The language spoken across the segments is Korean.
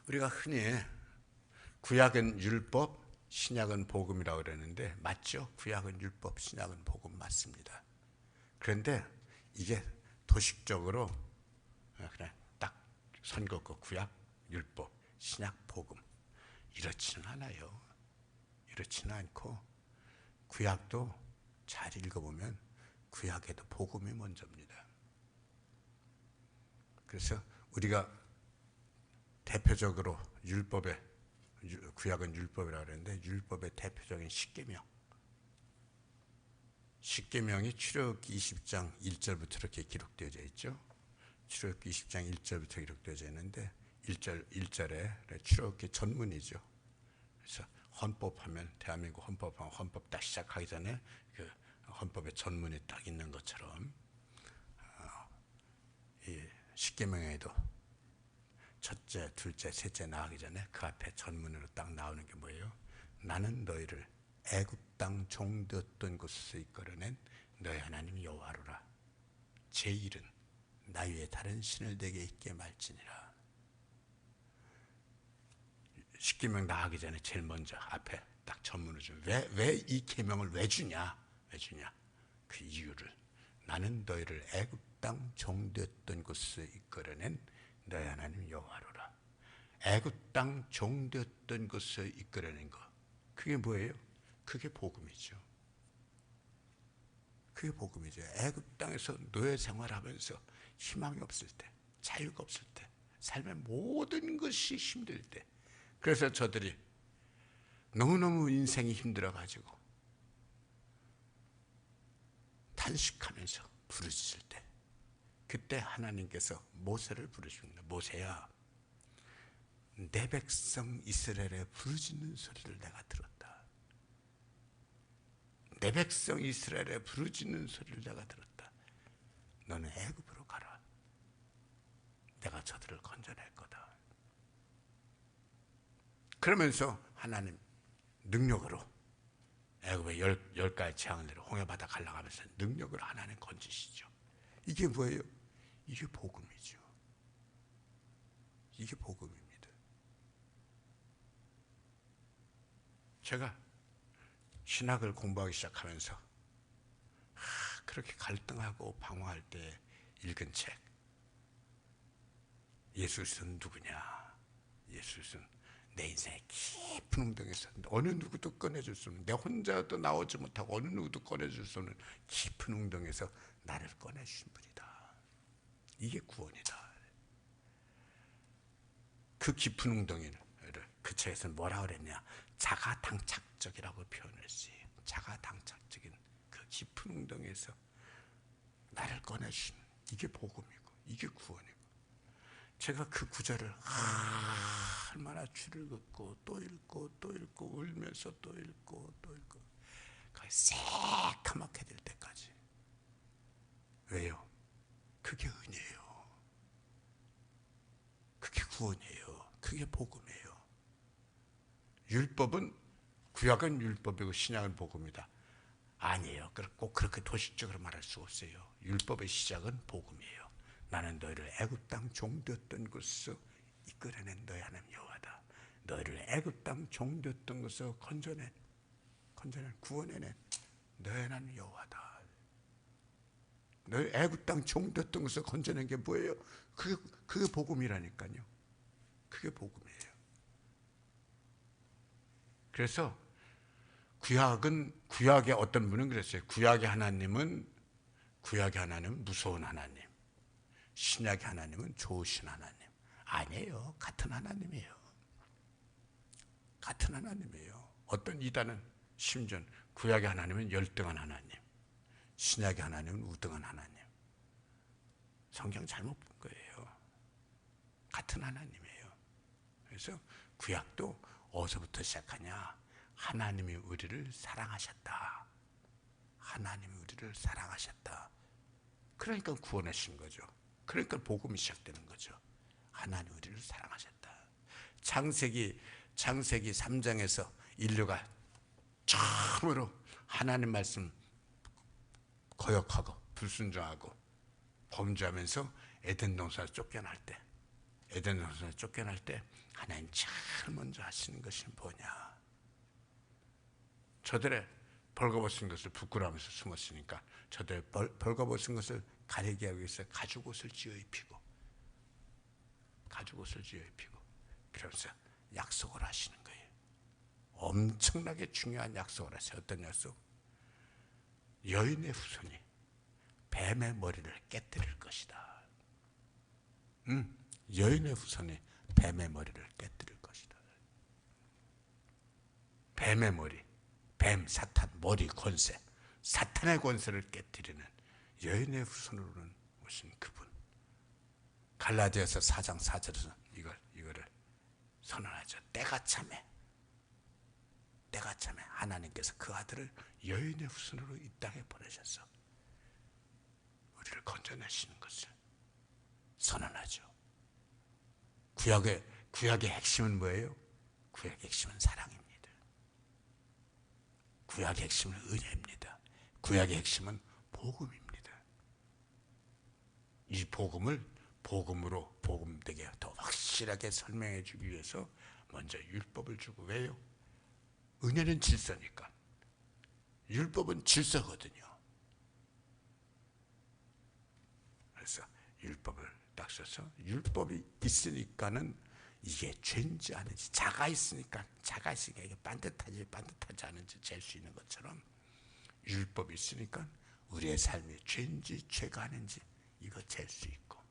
우리가 흔히 구약은 율법, 신약은 복음이라고 그러는데 맞죠? 구약은 율법, 신약은 복음 맞습니다. 그런데 이게 도식적으로 그냥 딱 선긋고 구약, 율법, 신약, 복음 이렇지는 않아요. 이렇지는 않고 구약도 잘 읽어보면 구약에도 복음이 먼저입니다. 그래서 우리가 대표적으로 율법에 구약은 율법이라고 그러는데 율법의 대표적인 십계명이 출애굽기 20장 1절부터 이렇게 기록되어져 있죠. 출애굽기 20장 1절부터 기록되어져 있는데 1절에 출애굽기 전문이죠. 그래서 헌법하면 대한민국 헌법하면 헌법 딱 시작하기 전에 그 헌법의 전문이 딱 있는 것처럼 이 십계명에도 첫째, 둘째, 셋째 나가기 전에 그 앞에 전문으로 딱 나오는 게 뭐예요? 나는 너희를 애굽 땅 종되었던 곳에서 이끌어낸 너희 하나님 여호와로라. 제 일은 나 위에 다른 신을 내게 있게 말지니라. 십계명 나가기 전에 제일 먼저 앞에 딱 전문을 줘. 왜 이 계명을 왜 주냐? 그 이유를 나는 너희를 애굽 땅 종되었던 곳에서 이끌어낸 너희 하나님 여호와로라. 애굽 땅 종되었던 곳에서 이끌어낸 거. 그게 뭐예요? 그게 복음이죠. 그게 복음이죠. 애굽 땅에서 노예 생활하면서 희망이 없을 때, 자유가 없을 때, 삶의 모든 것이 힘들 때, 그래서 저들이 너무너무 인생이 힘들어가지고 탄식하면서 부르짖을 때, 그때 하나님께서 모세를 부르십니다. 모세야, 내 백성 이스라엘의 부르짖는 소리를 내가 들었다. 내 백성 이스라엘의 부르짖는 소리를 내가 들었다. 너는 애굽으로 가라. 내가 저들을 건져낼 거다. 그러면서 하나님 능력으로 애굽의 열 가지 재앙을 내려 홍해바다 갈라가면서 능력으로 하나님 건지시죠. 이게 뭐예요? 이게 복음이죠. 이게 복음입니다. 제가 신학을 공부하기 시작하면서 그렇게 갈등하고 방황할 때 읽은 책, 예수 그리스도는 누구냐? 예수 그리스도는 내 인생의 깊은 웅덩이에서 어느 누구도 꺼내줄 수 없는, 내 혼자도 나오지 못하고 어느 누구도 꺼내줄 수 없는 깊은 웅덩이에서 나를 꺼내주신 분이다. 이게 구원이다. 그 깊은 웅덩이를 그 책에서는 뭐라고 그랬냐? 자가당착적이라고 표현했어요. 자가당착적인 그 깊은 웅덩이에서 나를 꺼내주신, 이게 복음이고 이게 구원이고. 제가 그 구절을 얼마나 줄을 긋고 또 읽고 또 읽고 울면서 또 읽고 또 읽고 거의 새까맣게 될 때까지. 왜요? 그게 은혜예요. 그게 구원이에요. 그게 복음이에요. 율법은, 구약은 율법이고 신약은 복음이다. 아니에요. 꼭 그렇게 도식적으로 말할 수 없어요. 율법의 시작은 복음이에요. 나는 너희를 애굽 땅 종되었던 곳에서 이끌어낸 너희 하나님 여호와다. 너희를 애굽 땅 종되었던 곳에서 건져낸 구원해낸 너희 하나님 여호와다. 너희 애굽 땅 종되었던 곳에서 건져낸 게 뭐예요? 그게 복음이라니까요. 그게 복음이에요. 그래서 구약의 어떤 분은 그랬어요. 구약의 하나님은 무서운 하나님, 신약의 하나님은 좋으신 하나님. 아니에요. 같은 하나님이에요. 같은 하나님이에요. 어떤 이단은 심지어 구약의 하나님은 열등한 하나님, 신약의 하나님은 우등한 하나님. 성경 잘못 본 거예요. 같은 하나님이에요. 그래서 구약도 어디서부터 시작하냐? 하나님이 우리를 사랑하셨다. 하나님이 우리를 사랑하셨다. 그러니까 구원하신 거죠. 그러니까 복음이 시작되는 거죠. 하나님 우리를 사랑하셨다. 창세기 3장에서 인류가 처음으로 하나님 말씀 거역하고 불순종하고 범죄하면서 에덴 동산에서 쫓겨날 때, 에덴 동산에 쫓겨날 때 하나님 제일 먼저 하시는 것이 뭐냐? 저들의 벌거벗은 것을 부끄러워하면서 숨었으니까 저들의 벌거벗은 것을 가리게 하기 위해서 가죽옷을 지어 입히고 그러면서 약속을 하시는 거예요. 엄청나게 중요한 약속을 하세요. 어떤 약속? 여인의 후손이 뱀의 머리를 깨뜨릴 것이다. 여인의 후손이 뱀의 머리를 깨뜨릴 것이다. 뱀의 머리, 뱀, 사탄, 머리, 권세, 사탄의 권세를 깨뜨리는 여인의 후손으로는 오신 그분. 갈라디아서 4장 4절에서 이거를 선언하죠. 때가 참에 하나님께서 그 아들을 여인의 후손으로 이 땅에 보내셔서 우리를 건져내시는 것을 선언하죠. 구약의 핵심은 뭐예요? 구약의 핵심은 사랑입니다. 구약의 핵심은 은혜입니다. 구약의 핵심은 복음입니다. 이 복음을 복음으로 복음되게 더 확실하게 설명해 주기 위해서 먼저 율법을 주고, 왜요? 은혜는 질서니까. 율법은 질서거든요. 그래서 율법을 딱 써서 율법이 있으니까는 이게 죄인지 아닌지, 자가 있으니까 이게 반듯하지 않은지 잴 수 있는 것처럼 율법이 있으니까 우리의 삶이 죄인지 죄가 아닌지 이거 잴 수 있고,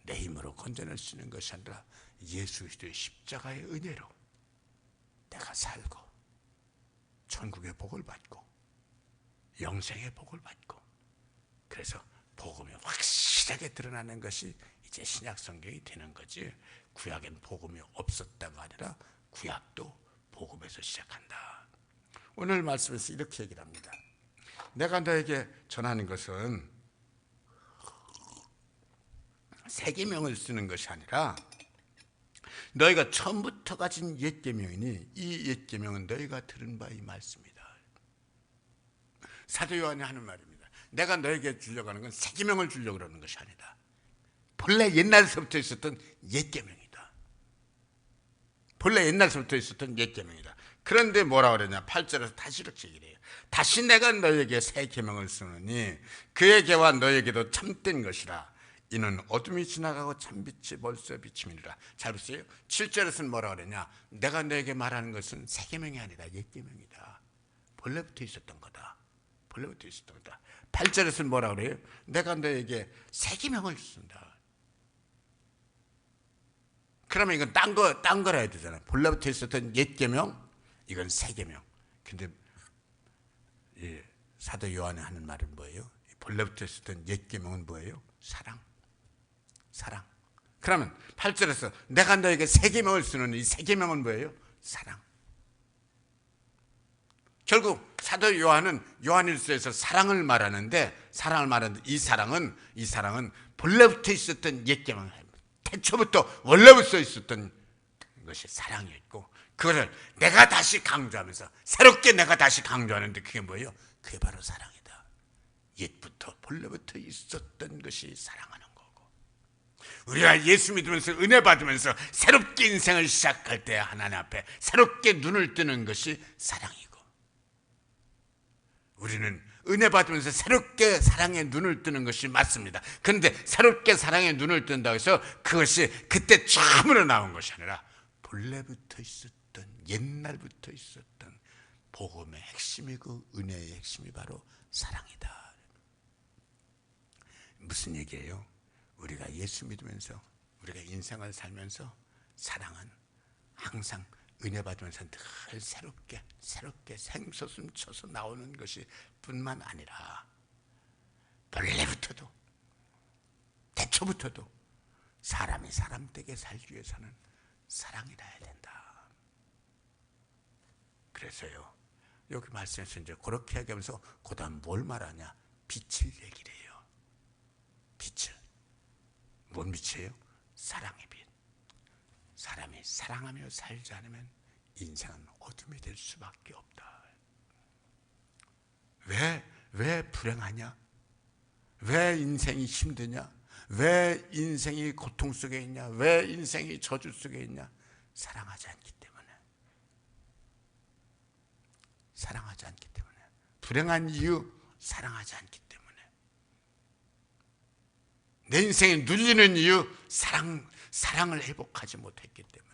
내 힘으로 건져낼 수 있는 것이 아니라 예수 그리스도의 십자가의 은혜로 내가 살고 천국의 복을 받고 영생의 복을 받고, 그래서 복음이 확실하게 드러나는 것이 이제 신약 성경이 되는 거지, 구약엔 복음이 없었다가 아니라 구약도 복음에서 시작한다. 오늘 말씀에서 이렇게 얘기를 합니다. 내가 너에게 전하는 것은 새 계명을 쓰는 것이 아니라 너희가 처음부터 가진 옛 계명이니 이 옛 계명은 너희가 들은 바 이 말씀이다. 사도 요한이 하는 말입니다. 내가 너에게 주려고 하는 건 새 계명을 주려고 그러는 것이 아니다. 본래 옛날서부터 있었던 옛 계명이다. 본래 옛날서부터 있었던 옛 계명이다. 그런데 뭐라 그러냐? 8절에서 다시 이렇게 얘기를 해요. 다시 내가 너에게 새 계명을 쓰느니 그에게와 너에게도 참된 것이라. 이는 어둠이 지나가고 참빛이 벌써 비침이니라. 잘 보세요. 7절에서는 뭐라 그러냐? 내가 너에게 말하는 것은 새 계명이 아니라 옛 계명이다. 본래부터 있었던 거다. 8절에서는 뭐라 그래요? 내가 너에게 새 계명을 준다. 그러면 이건 딴 거라 해야 되잖아요. 본래부터 있었던 옛 계명, 이건 새 계명. 근데 사도 요한이 하는 말은 뭐예요? 본래부터 있었던 옛 계명은 뭐예요? 사랑. 그러면 8절에서 내가 너에게 새 계명을 쓰는 이 새 계명은 뭐예요? 사랑. 결국 사도 요한은 요한일서에서 사랑을 말하는데 이 사랑은 본래부터 있었던 옛 계명, 태초부터 원래부터 있었던 것이 사랑이었고, 그것을 내가 다시 강조하면서 새롭게 내가 다시 강조하는데 그게 뭐예요? 그게 바로 사랑이다. 옛부터 본래부터 있었던 것이 사랑하는 거고, 우리가 예수 믿으면서 은혜 받으면서 새롭게 인생을 시작할 때 하나님 앞에 새롭게 눈을 뜨는 것이 사랑이고, 우리는 은혜 받으면서 새롭게 사랑에 눈을 뜨는 것이 맞습니다. 그런데 새롭게 사랑에 눈을 뜬다고 해서 그것이 그때 처음으로 나온 것이 아니라 본래부터 있었던, 옛날부터 있었던 복음의 핵심이고 은혜의 핵심이 바로 사랑이다. 무슨 얘기예요? 우리가 예수 믿으면서 우리가 인생을 살면서 사랑은 항상 은혜 받으면서 늘 새롭게 생솟음 쳐서 나오는 것이 뿐만 아니라 본래부터도 태초부터도 사람이 사람되게 살기 위해서는 사랑이라 해야 된다. 그래서요, 여기 말씀에서 이제 그렇게 얘기하면서 그 다음 뭘 말하냐? 빛을 얘기를 해요. 빛을. 뭔 빛이에요? 사랑의 빛. 사람이 사랑하며 살지 않으면 인생은 어둠이 될 수밖에 없다. 왜 불행하냐? 왜 인생이 힘드냐? 왜 인생이 고통 속에 있냐? 왜 인생이 저주 속에 있냐? 사랑하지 않기 때문에. 사랑하지 않기 때문에. 불행한 이유, 사랑하지 않기 때문에. 내 인생이 눌리는 이유, 사랑을 회복하지 못했기 때문에.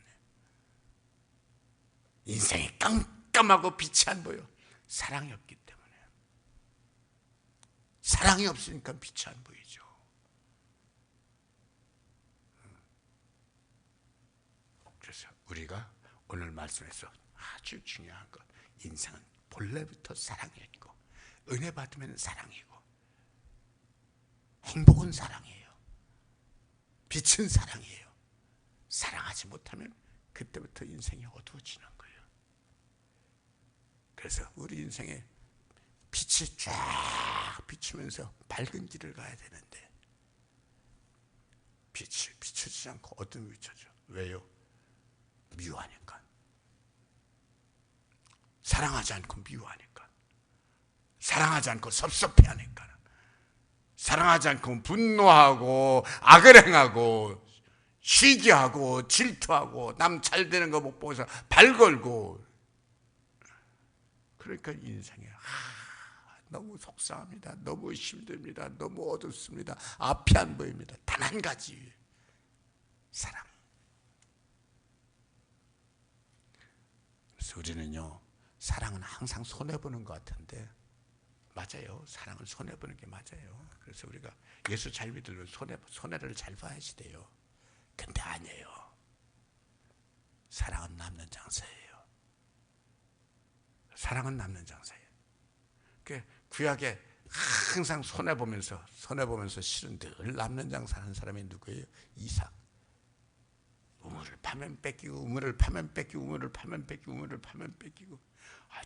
인생이 깜깜하고 빛이 안 보여. 사랑이 없기 때문에. 사랑이 없으니까 빛이 안 보이죠. 그래서 우리가 오늘 말씀에서 아주 중요한 것, 인생은 본래부터 사랑이었고 은혜 받으면 사랑이고 행복은 사랑이에요. 빛은 사랑이에요. 사랑하지 못하면 그때부터 인생이 어두워지는 거예요. 그래서 우리 인생에 빛이 쫙 비추면서 밝은 길을 가야 되는데 빛이 비추지 않고 어둠이 비춰져. 왜요? 미워하니까. 사랑하지 않고 미워하니까. 사랑하지 않고 섭섭해하니까. 사랑하지 않고 분노하고 악을 행하고 시기하고 질투하고 남 잘 되는 거 못 보고서 발 걸고. 그러니까 인생에 너무 속상합니다. 너무 힘듭니다. 너무 어둡습니다. 앞이 안 보입니다. 단 한 가지, 사랑. 그래서 우리는요, 사랑은 항상 손해보는 것 같은데 맞아요. 사랑은 손해보는 게 맞아요. 그래서 우리가 예수 잘 믿으면 손해를 잘 봐야지 돼요. 근데 아니에요. 사랑은 남는 장사예요. 사랑은 남는 장사예요. 구약에 항상 손해보면서 실은 늘 남는 장사하는 사람이 누구예요? 이삭. 우물을 파면 뺏기고 우물을 파면 뺏기고 우물을 파면 뺏기고 우물을 파면 뺏기고.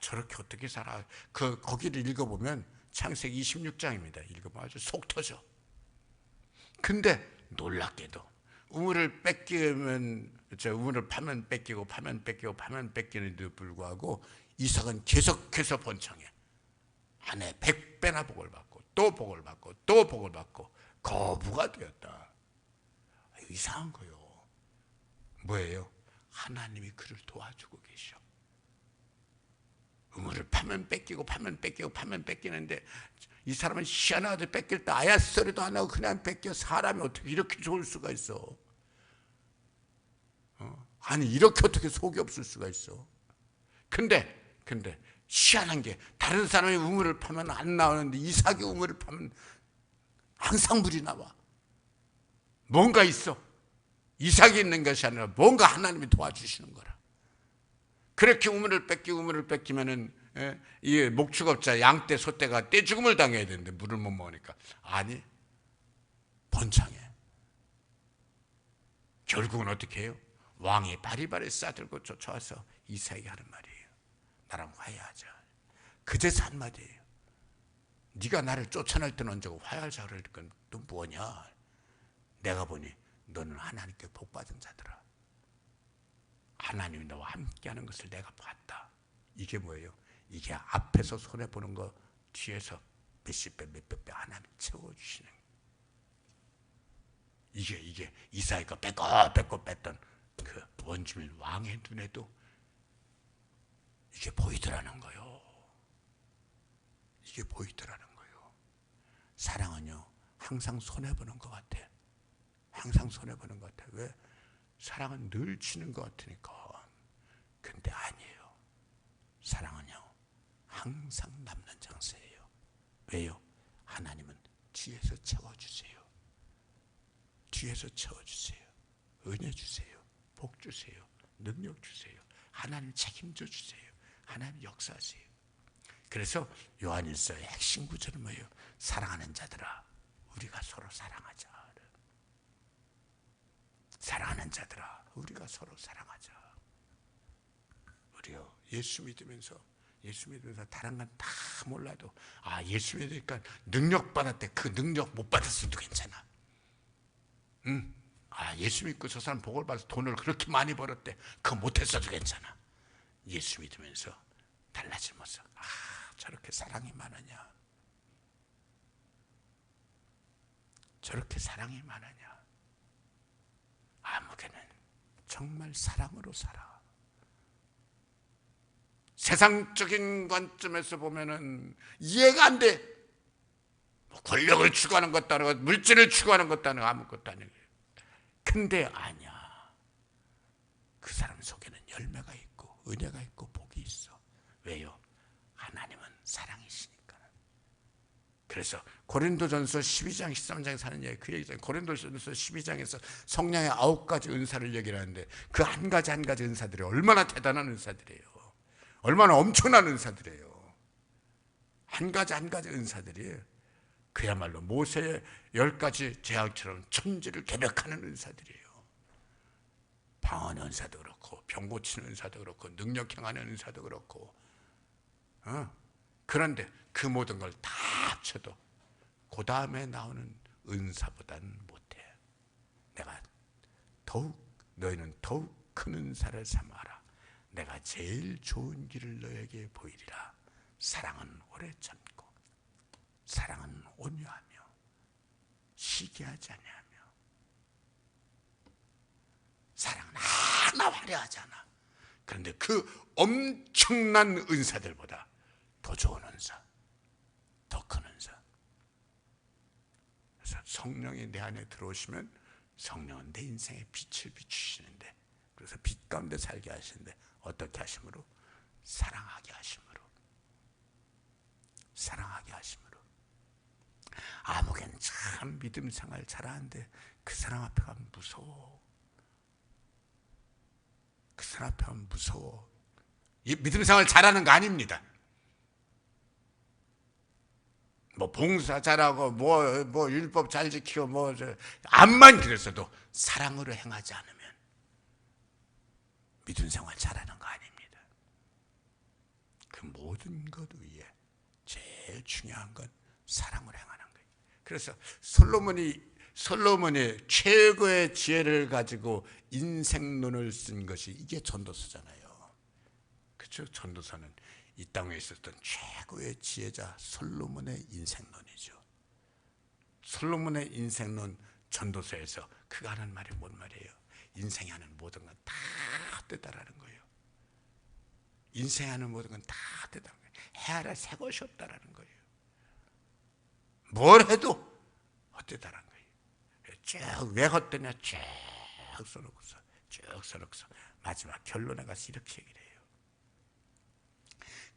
저렇게 어떻게 살아? 거기를 읽어보면 창세기 26장입니다. 읽어보면 아주 속 터져. 근데 놀랍게도 우물을 파면 뺏기고 파면 뺏기고 파면 뺏기는데도 불구하고 이삭은 계속해서 번창해. 아내 100배나 복을 받고 또 복을 받고 또 복을 받고 거부가 되었다. 이상한 거요. 뭐예요? 하나님이 그를 도와주고 계셔. 우물을 파면 뺏기고 파면 뺏기고 파면 뺏기는데 이 사람은 희한하게 뺏길 때 아야 소리도 안 하고 그냥 뺏겨. 사람이 어떻게 이렇게 좋을 수가 있어? 아니 이렇게 어떻게 속이 없을 수가 있어? 근데 희한한 게 다른 사람이 우물을 파면 안 나오는데 이삭이 우물을 파면 항상 물이 나와. 뭔가 있어. 이삭이 있는 것이 아니라 뭔가 하나님이 도와주시는 거라. 그렇게 우물을 뺏기면은 이 목축업자 양떼 소떼가 떼죽음을 당해야 되는데 물을 못 먹으니까 아니 번창해. 결국은 어떻게 해요? 왕이 바리바리 싸들고 쫓아와서 이삭에게 하는 말이에요. 나랑 화해하자. 그제서 한마디예요. 네가 나를 쫓아낼 때는 언제고 화해하자 그러니까 너 뭐냐? 내가 보니 너는 하나님께 복받은 자들아. 하나님이 너와 함께하는 것을 내가 봤다. 이게 뭐예요? 이게 앞에서 손해보는 거 뒤에서 몇십 배 몇백 배 하나님 채워주시는. 이게 이삭이가 뺏고 뺐던 그 원주민 왕의 눈에도 이게 보이더라는 거요. 이게 보이더라는 거요. 사랑은요 항상 손해보는 것 같아. 항상 손해보는 것 같아. 왜? 사랑은 늘 지는 것 같으니까. 근데 아니에요. 사랑은요 항상 남는 장사예요. 왜요? 하나님은 뒤에서 채워주세요. 뒤에서 채워주세요. 은혜 주세요. 복 주세요. 능력 주세요. 하나님 책임져 주세요. 하나님 역사하세요. 그래서 요한일서의 핵심 구절은 뭐예요? 사랑하는 자들아 우리가 서로 사랑하자. 사랑하는 자들아 우리가 서로 사랑하자. 우리요 예수 믿으면서 다른 건 다 몰라도 예수 믿으니까 능력 받았대. 그 능력 못 받았어도 괜찮아. 예수 믿고 저 사람 복을 받아서 돈을 그렇게 많이 벌었대. 그거 못했어도 괜찮아. 예수 믿으면서 달라진 모습. 저렇게 사랑이 많으냐. 저렇게 사랑이 많으냐? 아무개는 정말 사랑으로 살아. 세상적인 관점에서 보면은 이해가 안 돼. 권력을 추구하는 것도 아니고 물질을 추구하는 것도 아니고 아무것도 아니고. 근데 아니야. 그 사람 속에는 열매가 있고 은혜가 있고 복이 있어. 왜요? 하나님은 사랑이시니까. 그래서 고린도전서 12장 13장에 하는 얘기, 그 얘기잖아요. 고린도전서 12장에서 성령의 9가지 은사를 얘기하는데 그 한 가지 한 가지 은사들이 얼마나 대단한 은사들이에요. 얼마나 엄청난 은사들이에요. 한 가지 한 가지 은사들이 그야말로 모세의 10가지 재앙처럼 천지를 개벽하는 은사들이에요. 방언 은사도 그렇고 병 고치는 은사도 그렇고 능력 행하는 은사도 그렇고 그런데 그 모든 걸 다 합쳐도 그 다음에 나오는 은사보다는 못해. 내가 너희는 더욱 큰 은사를 삼아라. 내가 제일 좋은 길을 너에게 보이리라. 사랑은 오래 참고 사랑은 온유하며 시기하지 아니하며. 사랑은 하나 화려하지 않아. 그런데 그 엄청난 은사들보다 더 좋은 은사, 더 큰 은사. 그래서 성령이 내 안에 들어오시면 성령은 내 인생에 빛을 비추시는데, 그래서 빛 가운데 살게 하시는데 어떻게 하심으로? 사랑하게 하심으로. 사랑하게 하심으로. 아무개는 참 믿음 생활 잘하는데 그 사람 앞에 가면 무서워. 그 사람 앞에 가면 무서워. 이 믿음 생활 잘하는 거 아닙니다. 뭐 봉사 잘하고 뭐 율법 잘 지키고 뭐 암만 그랬어도 사랑으로 행하지 않으면 믿음 생활 잘하는 거 아닙니다. 그 모든 것 위에 제일 중요한 건 사랑으로 행하는 거예요. 그래서 솔로몬이 최고의 지혜를 가지고 인생론을 쓴 것이 이게 전도서잖아요. 그렇죠? 전도서는 이 땅에 있었던 최고의 지혜자 솔로몬의 인생론이죠. 솔로몬의 인생론 전도서에서 그가 하는 말이 뭔 말이에요? 인생에 하는 모든 건 다 헛되다라는 거예요. 인생에 하는 모든 건 다 헛되다는 거예요. 헤아려 새 것이 없다라는 거예요. 뭘 해도 헛되다라는 거예요. 쭉 왜 헛되냐 쭉 써놓고서 마지막 결론에 가서 이렇게 얘기를 해요.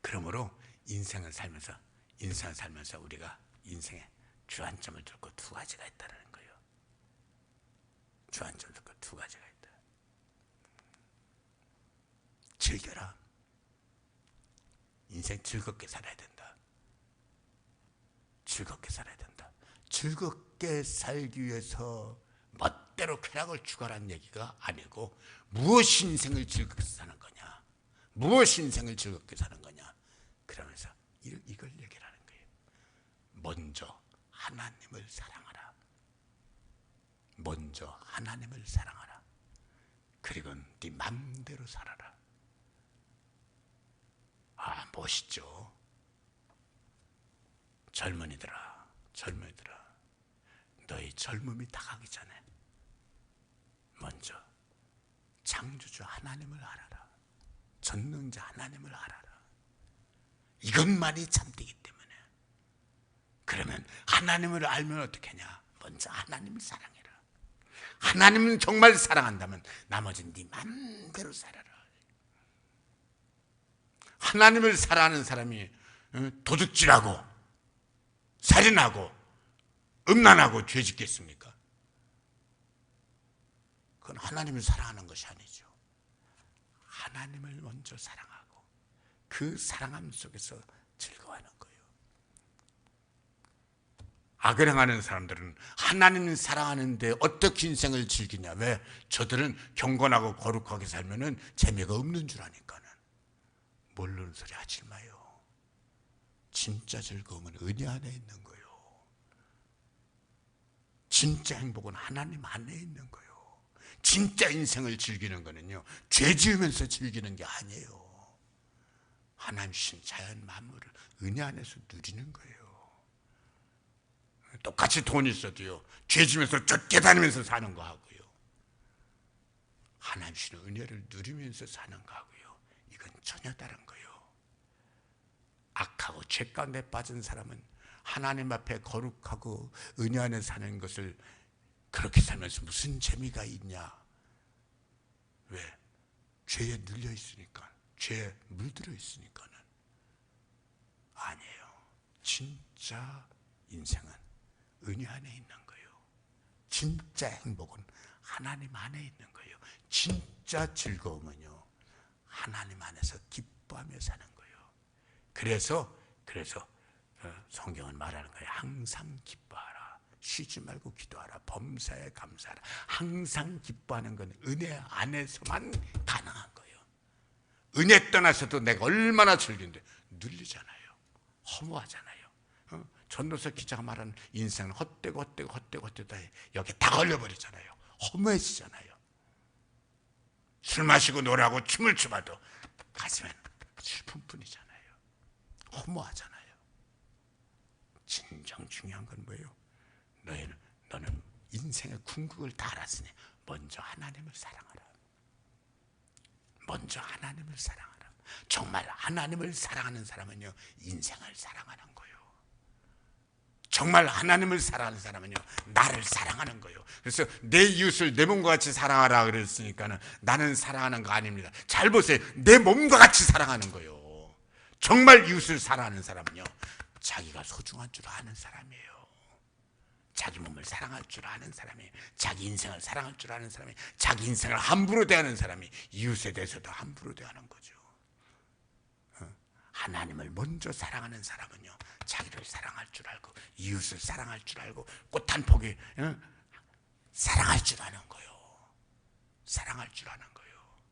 그러므로 인생을 살면서 우리가 인생에 주안점을 두고 두 가지가 있다는 거예요. 주안점을 두고 두 가지가 있다. 즐겨라. 인생 즐겁게 살아야 된다. 즐겁게 살아야 된다. 즐겁게 살기 위해서 멋대로 쾌락을 추구하라는 얘기가 아니고 무엇이 인생을 즐겁게 사는 거냐, 무엇이 인생을 즐겁게 사는 거냐, 그러면서 이걸 얘기하는 거예요. 먼저 하나님을 사랑하라. 먼저 하나님을 사랑하라. 그리고 네 맘대로 살아라. 아, 멋있죠. 젊은이들아, 너희 젊음이 다가기 전에 먼저 창조주 하나님을 알아라. 전능자 하나님을 알아라. 이것만이 참되기 때문에. 그러면 하나님을 알면 어떻게 하냐? 먼저 하나님을 사랑해라. 하나님은 정말 사랑한다면 나머지는 네 맘대로 살아라. 하나님을 사랑하는 사람이 도둑질하고 살인하고 음란하고 죄 짓겠습니까? 그건 하나님을 사랑하는 것이 아니죠. 하나님을 먼저 사랑하고 그 사랑함 속에서 즐거워하는 거예요. 악을 행하는 사람들은 하나님을 사랑하는데 어떻게 인생을 즐기냐? 왜? 저들은 경건하고 거룩하게 살면은 재미가 없는 줄 아니까는. 모르는 소리 하지 마요. 진짜 즐거움은 은혜 안에 있는 거예요. 진짜 행복은 하나님 안에 있는 거예요. 진짜 인생을 즐기는 거는요, 죄 지으면서 즐기는 게 아니에요. 하나님 신 자연 만물을 은혜 안에서 누리는 거예요. 똑같이 돈 있어도요, 죄 지면서 쫓겨다니면서 사는 거하고요, 하나님 주시는 은혜를 누리면서 사는 거하고요, 이건 전혀 다른 거예요. 악하고 죄 가운데 빠진 사람은 하나님 앞에 거룩하고 은혜 안에 사는 것을 그렇게 살면서 무슨 재미가 있냐? 왜? 죄에 눌려 있으니까, 죄에 물들어 있으니까는. 아니에요. 진짜 인생은 은혜 안에 있는 거예요. 진짜 행복은 하나님 안에 있는 거예요. 진짜 즐거움은요, 하나님 안에서 기뻐하며 사는 거예요. 그래서 성경은 말하는 거예요. 항상 기뻐하라. 쉬지 말고 기도하라. 범사에 감사하라. 항상 기뻐하는 건 은혜 안에서만 가능한 거예요. 은혜 떠나서도 내가 얼마나 즐긴데 눌리잖아요. 허무하잖아요. 전도서 기자가 말하는 인생은 헛되고 여기에 다 걸려버리잖아요. 허무해지잖아요. 술 마시고 노래하고 춤을 춰봐도 가슴엔 슬픔뿐이잖아요. 허무하잖아요. 진정 중요한 건 뭐예요? 너는 인생의 궁극을 다 알았으니 먼저 하나님을 사랑하라. 먼저 하나님을 사랑하라. 정말 하나님을 사랑하는 사람은요, 인생을 사랑하는 거예요. 정말 하나님을 사랑하는 사람은요, 나를 사랑하는 거예요. 그래서 내 이웃을 내 몸과 같이 사랑하라 그랬으니까는 나는 사랑하는 거 아닙니다. 잘 보세요. 내 몸과 같이 사랑하는 거예요. 정말 이웃을 사랑하는 사람은요, 자기가 소중한 줄 아는 사람이에요. 자기 몸을 사랑할 줄 아는 사람이에요. 자기 인생을 사랑할 줄 아는 사람이에요. 자기 인생을 함부로 대하는 사람이 이웃에 대해서도 함부로 대하는 거죠. 하나님을 먼저 사랑하는 사람은요, 자기를 사랑할 줄 알고 이웃을 사랑할 줄 알고 꽃 한 포기 사랑할 줄 아는 거예요. 사랑할 줄 아는 거예요.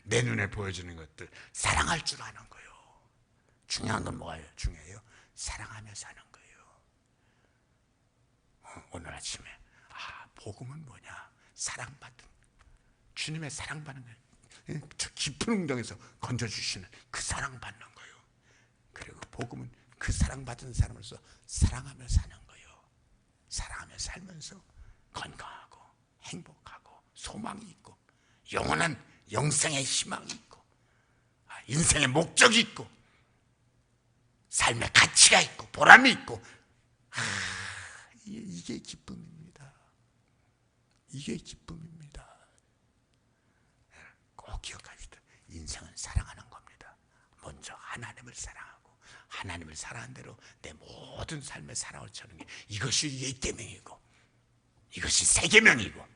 내 눈에 보여지는 것들 사랑할 줄 아는 거예요. 중요한 건 뭐예요? 중요해요. 사랑하며 사는 거예요. 오늘 아침에 복음은 뭐냐? 사랑받은, 주님의 사랑받는 거예요. 저 깊은 웅덩에서 건져주시는 그 사랑받는 거예요. 그리고 복음은 그 사랑받은 사람으로서 사랑하며 사는 거예요. 사랑하며 살면서 건강하고 행복하고 소망이 있고 영원한 영생의 희망이 있고 인생의 목적이 있고 삶의 가치가 있고 보람이 있고, 이게 기쁨입니다. 이게 기쁨입니다. 꼭 기억하시다. 인생은 사랑하는 겁니다. 먼저 하나님을 사랑하고 하나님을 사랑한 대로 내 모든 삶의 사랑을 쳐는 게, 이것이 예계명이고 이것이 세계명이고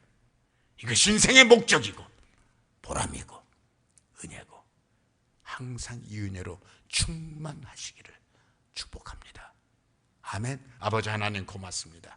이것이 인생의 목적이고 보람이고 은혜고, 항상 이 은혜로 충만하시기를 축복합니다. 아멘. 아버지 하나님 고맙습니다.